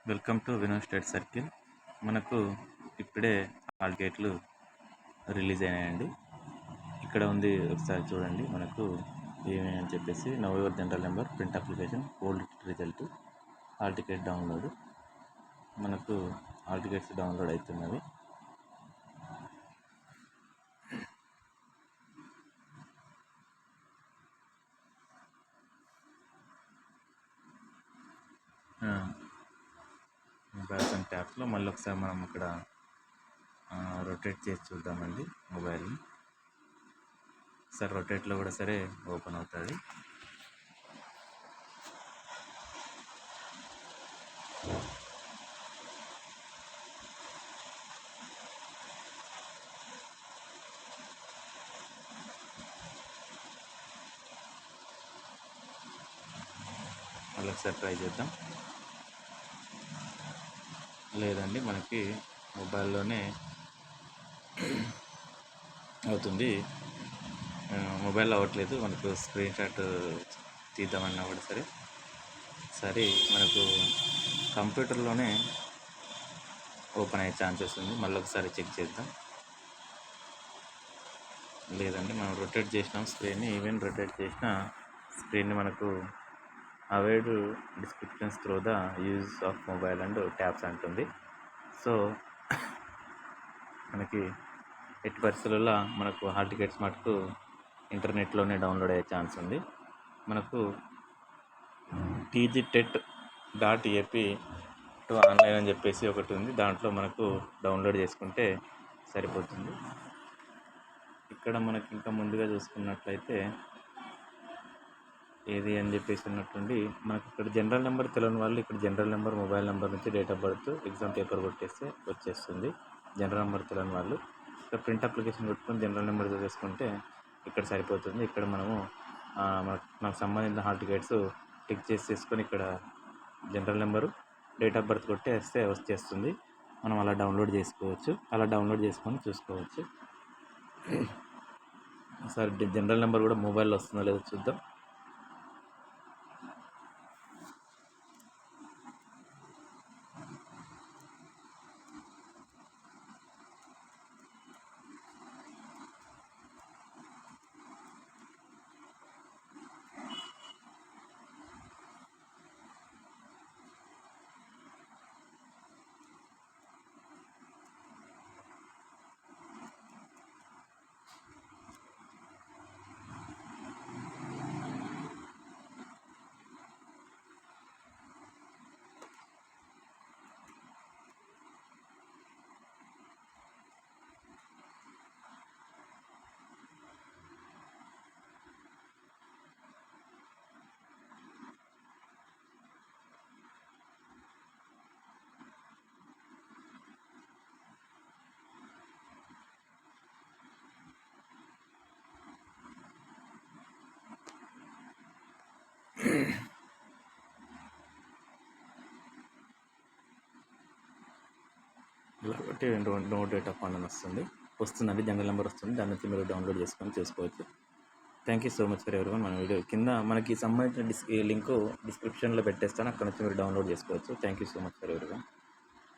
Welcome to Vinod study circle. మనకు ఇప్పుడే hall టికెట్లు రిలీజ్ అయినాయండి. ఇక్కడ ఉంది, ఒకసారి చూడండి. మనకు ఏమేమి చెప్పేసి November general number, print application, old result, hall ticket download. మనకు హాల్ టికెట్స్ డౌన్లోడ్ అవుతున్నవి. మొబైల్స్ అండ్ ట్యాప్లో మళ్ళీ ఒకసారి మనం ఇక్కడ రొటేట్ చేసి చూద్దామండి మొబైల్ని. ఒకసారి రొటేట్లో కూడా సరే ఓపెన్ అవుతుంది. మళ్ళీ ఒకసారి ట్రై చేద్దాం. లేదండి, మనకి మొబైల్లోనే అవుతుంది. మొబైల్ అవ్వట్లేదు. మనకు స్క్రీన్ షాట్ తీద్దామన్నా కూడా సరే మనకు కంప్యూటర్లోనే ఓపెన్ అయ్యే ఛాన్సెస్ ఉంది. మళ్ళీ ఒకసారి చెక్ చేద్దాం. లేదండి, మనం రొటేట్ చేసినాం స్క్రీన్ని. ఈవెన్ రొటేట్ చేసిన స్క్రీన్ని మనకు avoid descriptions through the use of mobile and tabs అంటుంది. సో మనకి ఎట్టి పరిస్థితుల్లో మనకు హాల్ టికెట్స్ మటుకు ఇంటర్నెట్లోనే డౌన్లోడ్ అయ్యే ఛాన్స్ ఉంది. మనకు tgtet.ap టు ఆన్లైన్ అని చెప్పేసి ఒకటి ఉంది. దాంట్లో మనకు డౌన్లోడ్ చేసుకుంటే సరిపోతుంది. ఇక్కడ మనకి ఇంకా ముందుగా చూసుకున్నట్లయితే ఏది అని చెప్పేసి ఉన్నట్టుండి మనకి ఇక్కడ జనరల్ నెంబర్ తెలియని వాళ్ళు ఇక్కడ జనరల్ నెంబర్, మొబైల్ నెంబర్ నుంచి date of birth, exam paper కొట్టేస్తే వచ్చేస్తుంది. జనరల్ నెంబర్ తెలియని వాళ్ళు ఇక్కడ ప్రింట్ అప్లికేషన్ కొట్టుకొని జనరల్ నెంబర్ చేసుకుంటే ఇక్కడ సరిపోతుంది. ఇక్కడ మనము మనకు సంబంధించిన హాల్ టికెట్స్ టిక్ చేసుకొని ఇక్కడ general number, date of birth కొట్టేస్తే వచ్చేస్తుంది. మనం అలా డౌన్లోడ్ చేసుకోవచ్చు. అలా డౌన్లోడ్ చేసుకొని చూసుకోవచ్చు. ఒకసారి జనరల్ నెంబర్ కూడా మొబైల్లో వస్తుందో లేదో చూద్దాం. కాబట్టి నో డేట్ ఆఫ్ బర్త్ అని వస్తుందండి. జనరల్ నెంబర్ వస్తుంది. దాని నుంచి మీరు డౌన్లోడ్ చేసుకొని చేసుకోవచ్చు. Thank you so much for everyone. మన వీడియో కింద మనకి సంబంధించిన లింక్ డిస్క్రిప్షన్లో పెట్టేస్తాను. అక్కడ నుంచి మీరు డౌన్లోడ్ చేసుకోవచ్చు. Thank you so much for everyone.